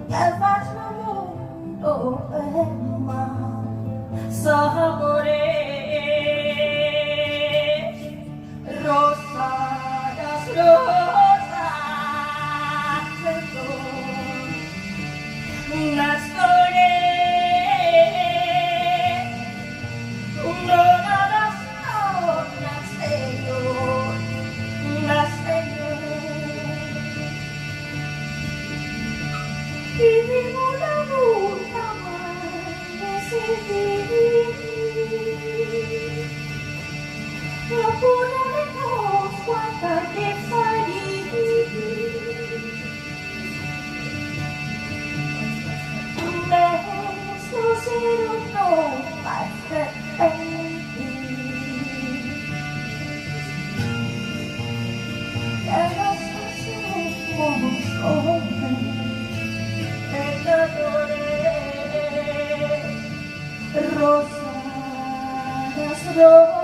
que fas no mundo é mal. Saboré rosadas, rosas de flor, nas flores, doradas horas, Señor, y vivo la nunca más decidir. La pura de Dios guarda de salir. Nuestro cielo no va a ser que nos hacemos hombres. Rosa, las rosas.